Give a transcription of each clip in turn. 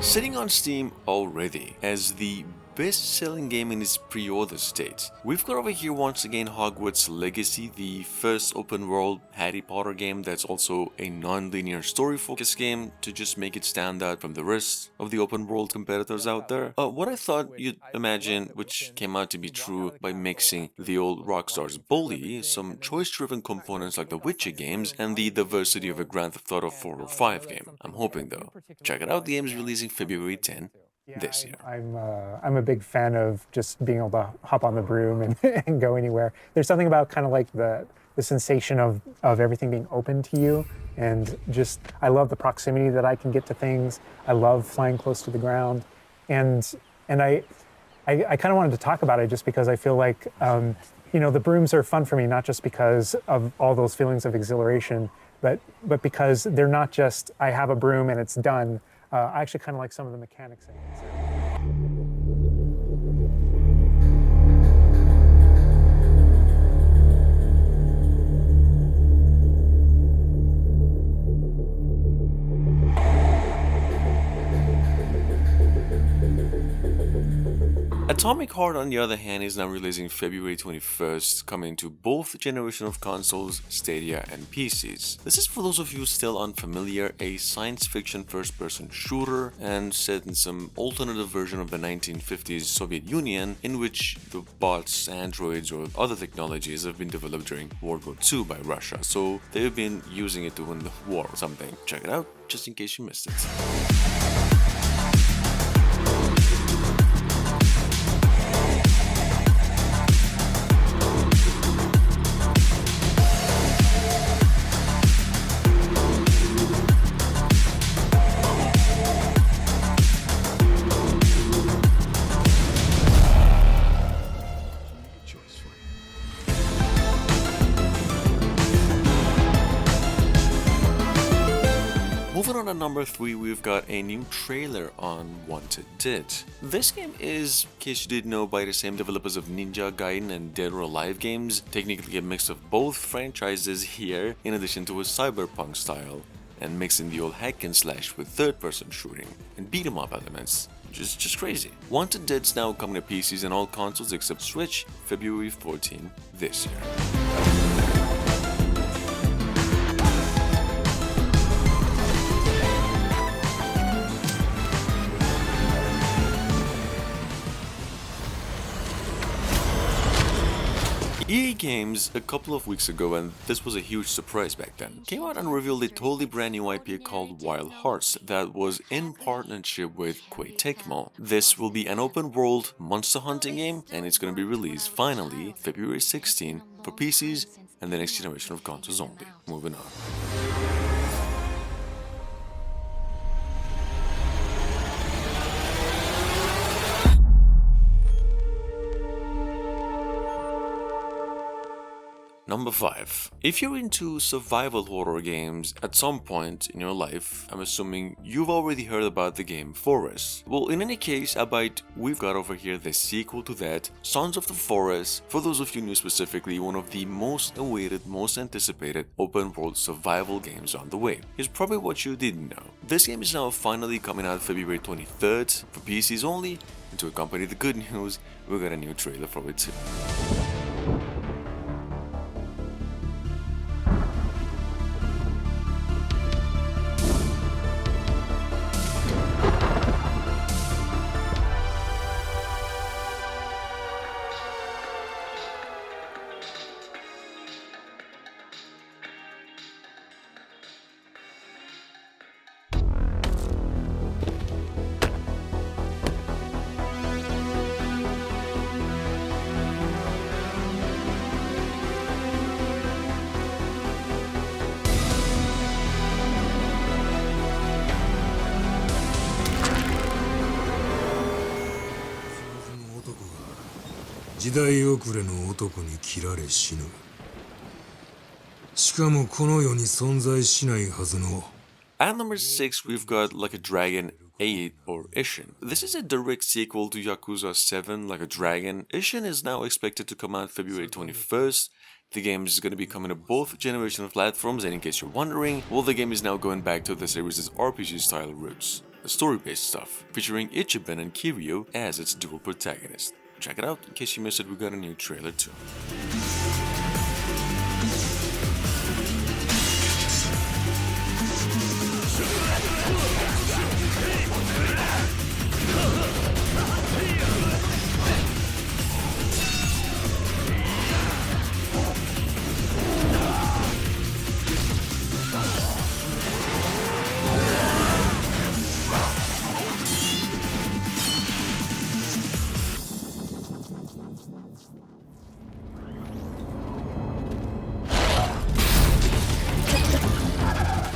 Sitting on Steam already as the best-selling game in its pre-order state. We've got over here once again Hogwarts Legacy, the first open-world Harry Potter game that's also a non-linear story-focused game to just make it stand out from the rest of the open-world competitors out there. What I thought you'd imagine, which came out to be true by mixing the old Rockstar's Bully, some choice-driven components like the Witcher games, and the diversity of a Grand Theft Auto 4 or 5 game. I'm hoping though. Check it out, the game is releasing February 10 this year. I'm a big fan of just being able to hop on the broom and, and go anywhere. There's something about kind of like the sensation of everything being open to you, and just I love the proximity that I can get to things. I love flying close to the ground, and I kind of wanted to talk about it just because I feel like you know, the brooms are fun for me, not just because of all those feelings of exhilaration, but because they're not just I have a broom and it's done. I actually kind of like some of the mechanics in it. Atomic Heart, on the other hand, is now releasing February 21st, coming to both generations of consoles, Stadia and PCs. This is, for those of you still unfamiliar, a science fiction first-person shooter and set in some alternative version of the 1950s Soviet Union, in which the bots, androids or other technologies have been developed during World War II by Russia, so they've been using it to win the war or something. Check it out, just in case you missed it. Moving on to number 3, we've got a new trailer on Wanted Dead. This game is, in case you didn't know, by the same developers of Ninja Gaiden and Dead or Alive games, technically a mix of both franchises here, in addition to a cyberpunk style, and mixing the old hack and slash with third-person shooting and beat-em-up elements. Just crazy. Wanted Dead's now coming to PCs and all consoles except Switch, February 14 this year. EA Games, a couple of weeks ago, and this was a huge surprise back then, came out and revealed a totally brand new IP called Wild Hearts that was in partnership with Koei Tecmo. This will be an open world monster hunting game, and it's going to be released finally February 16 for PCs and the next generation of consoles only. Moving on. Number 5. If you're into survival horror games at some point in your life, I'm assuming you've already heard about the game Forest. Well, in any case, albeit we've got over here the sequel to that, Sons of the Forest, for those of you new specifically, one of the most awaited, most anticipated open world survival games on the way. Here's probably what you didn't know. This game is now finally coming out February 23rd for PCs only, and to accompany the good news, we got a new trailer for it too. At number 6, we've got Like a Dragon 8 or Ishin. This is a direct sequel to Yakuza 7 Like a Dragon. Ishin is now expected to come out February 21st. The game is going to be coming to both generation of platforms, and in case you're wondering, well, the game is now going back to the series' RPG style roots. the story-based stuff, featuring Ichiban and Kiryu as its dual protagonist. Check it out, in case you missed it, we got a new trailer too.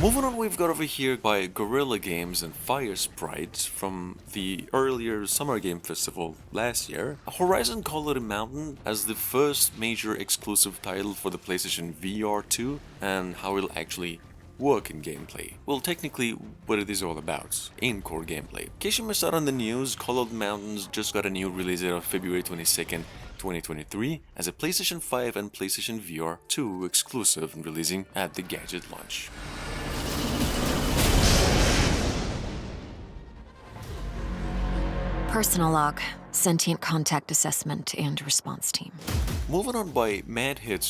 Moving on, we've got over here by Guerrilla Games and Fire Sprites from the earlier Summer Game Festival last year. Horizon Call of the Mountain as the first major exclusive title for the PlayStation VR 2 and how it'll actually work in gameplay. Well, technically what it is all about, in-core gameplay. In case you missed out on the news, Call of the Mountains just got a new release date of February 22nd, 2023 as a PlayStation 5 and PlayStation VR 2 exclusive and releasing at the Gadget launch. Personal log, sentient contact assessment and response team. Moving on by Madhead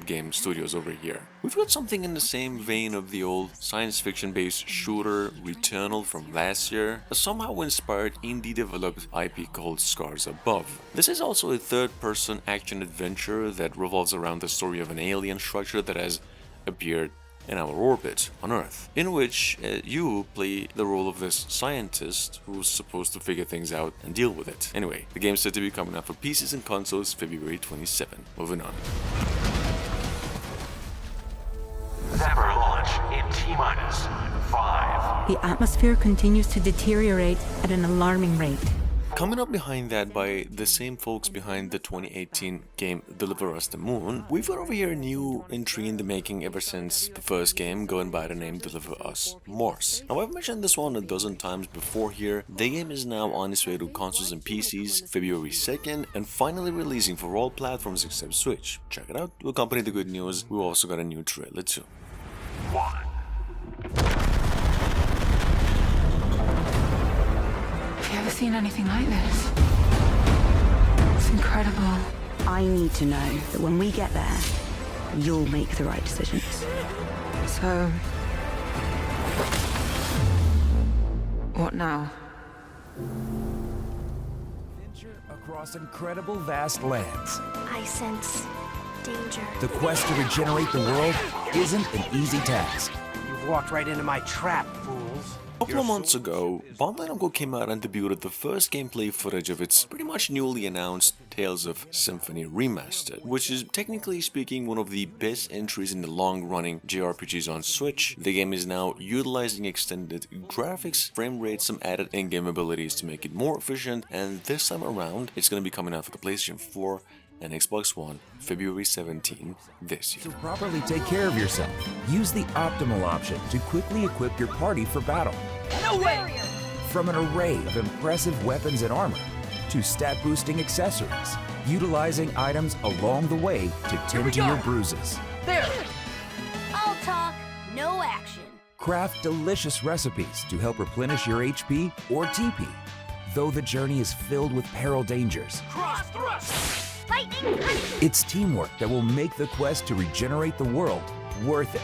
Game Studios over here. We've got something in the same vein of the old science fiction based shooter Returnal from last year, a somehow inspired indie developed IP called Scars Above. This is also a third person action adventure that revolves around the story of an alien structure that has appeared in our orbit on Earth, in which you play the role of this scientist who's supposed to figure things out and deal with it. Anyway, the game's set to be coming out for PCs and consoles February 27. Moving on. Zapper launch in T-minus 5. The atmosphere continues to deteriorate at an alarming rate. Coming up behind that by the same folks behind the 2018 game Deliver Us the Moon, we've got over here a new entry in the making ever since the first game, going by the name Deliver Us Mars. Now, I've mentioned this one a dozen times before here. The game is now on its way to consoles and PCs February 2nd and finally releasing for all platforms except Switch. Check it out. To accompany the good news, we also got a new trailer too. 1. Have you ever seen anything like this? It's incredible. I need to know that when we get there, you'll make the right decisions. So, what now? Venture across incredible vast lands. I sense danger. The quest to regenerate the world isn't an easy task. You've walked right into my trap, fools. A couple of months ago, Bandai Namco came out and debuted the first gameplay footage of its pretty much newly announced Tales of Symphonia Remastered, which is technically speaking one of the best entries in the long-running JRPGs on Switch. The game is now utilizing extended graphics, frame rates, some added in-game abilities to make it more efficient, and this time around, it's going to be coming out for the PlayStation 4 and Xbox One February 17 this year. To properly take care of yourself, use the optimal option to quickly equip your party for battle. No way! From an array of impressive weapons and armor to stat-boosting accessories, utilizing items along the way to tend to your bruises. There! I'll talk, no action. Craft delicious recipes to help replenish your HP or TP, though the journey is filled with peril dangers. Cross thrust! Lightning! It's teamwork that will make the quest to regenerate the world worth it.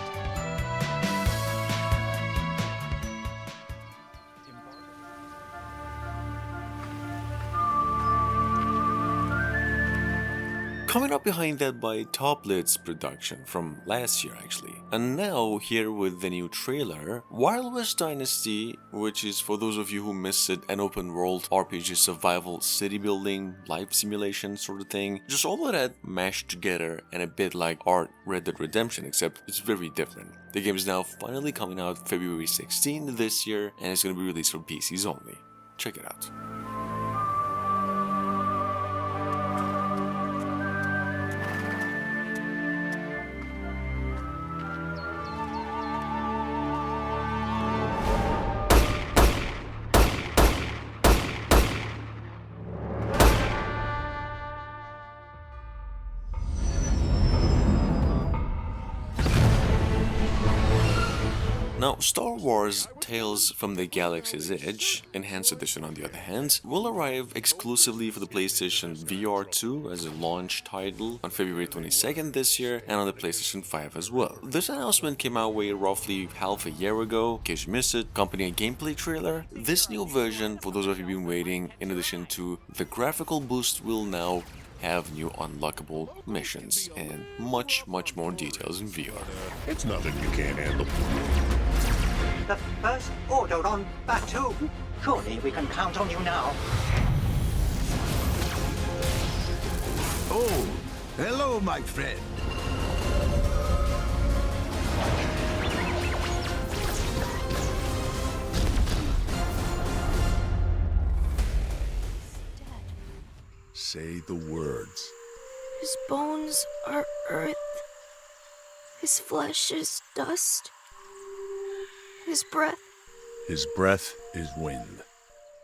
Coming up behind that by Toplit's production from last year actually. And now here with the new trailer, Wild West Dynasty, which is for those of you who missed it, an open world RPG survival city building, life simulation sort of thing. Just all of that mashed together and a bit like Red Dead Redemption, except it's very different. The game is now finally coming out February 16 this year and it's going to be released for PCs only. Check it out. Now, Star Wars Tales from the Galaxy's Edge, Enhanced Edition on the other hand, will arrive exclusively for the PlayStation VR 2 as a launch title on February 22nd this year and on the PlayStation 5 as well. This announcement came our way roughly half a year ago, in case you missed it, accompanying a gameplay trailer. This new version, for those of you who've been waiting, in addition to the graphical boost, will now have new unlockable missions and much more details in VR. It's nothing you can't handle. The first order on Batu. Surely we can count on you now. Oh, hello, my friend. Say the words. His bones are earth. His flesh is dust. His breath is wind.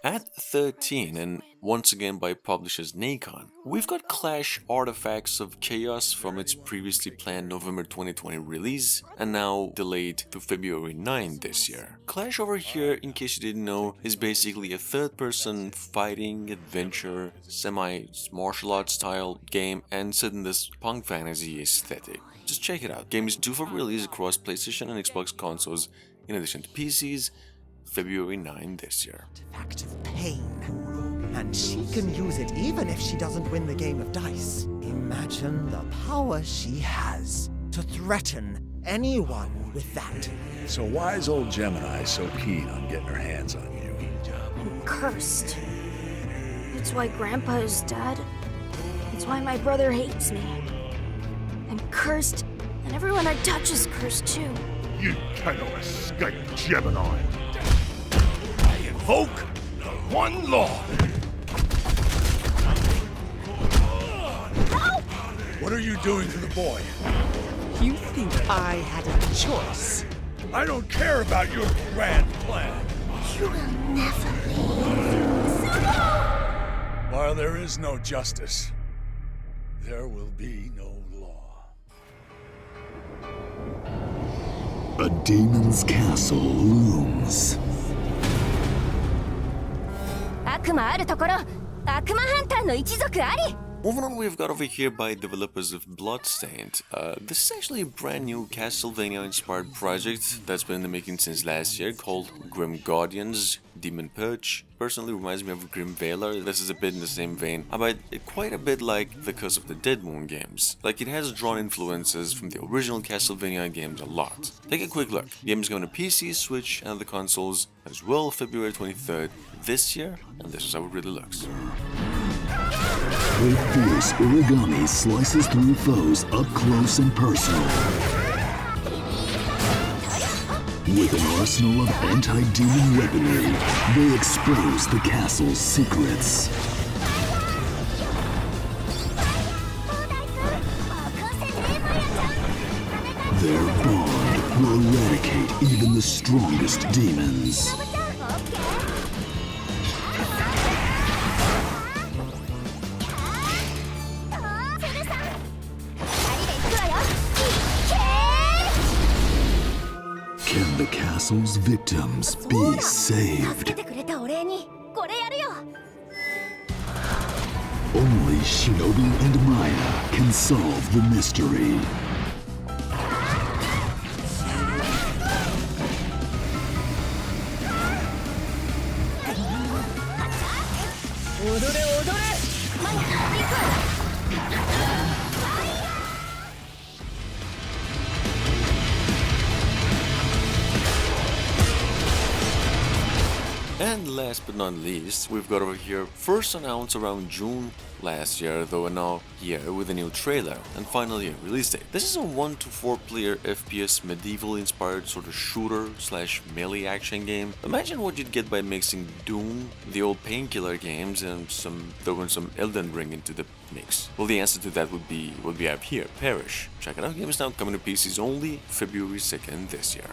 At 13, and once again by publishers Nacon, we've got Clash Artifacts of Chaos from its previously planned November 2020 release, and now delayed to February 9 this year. Clash over here, in case you didn't know, is basically a third-person fighting, adventure, semi-martial arts style game, and set in this punk fantasy aesthetic. Just check it out. Game is due for release across PlayStation and Xbox consoles, in addition to PCs, February 9 this year. Act of pain. And she can use it even if she doesn't win the game of dice. Imagine the power she has to threaten anyone with that. So why is old Gemini so keen on getting her hands on you? I'm cursed. That's why Grandpa is dead. It's why my brother hates me. I'm cursed, and everyone I touch is cursed too. You cannot escape Gemini. I invoke the one law. Help! What are you doing to the boy? You think I had a choice? I don't care about your grand plan. You will never leave. While there is no justice, there will be no law. A demon's castle looms. Moving on, we've got over here by developers of Bloodstained. This is actually a brand new Castlevania-inspired project that's been in the making since last year, called Grim Guardians Demon Purge. Personally reminds me of Grim Veiler. This is a bit in the same vein, but quite a bit like the Curse of the Dead Moon games. Like, it has drawn influences from the original Castlevania games a lot. Take a quick look. The game is going to PC, Switch, and other consoles as well, February 23rd this year, and this is how it really looks. A fierce origami slices through foes up close and personal. With an arsenal of anti-demon weaponry, they expose the castle's secrets. Their bond will eradicate even the strongest demons. Can the castle's victims be saved? Only Shinobi and Maya can solve the mystery. And last but not least, we've got over here, first announced around June last year, though now here with a new trailer, and finally a release date. This is a 1 to 4 player FPS medieval inspired sort of shooter / melee action game. Imagine what you'd get by mixing Doom, the old Painkiller games, and throwing some Elden Ring into the mix. Well, the answer to that would be what we have here, Perish. Check it out, game is now coming to PCs only February 2nd this year.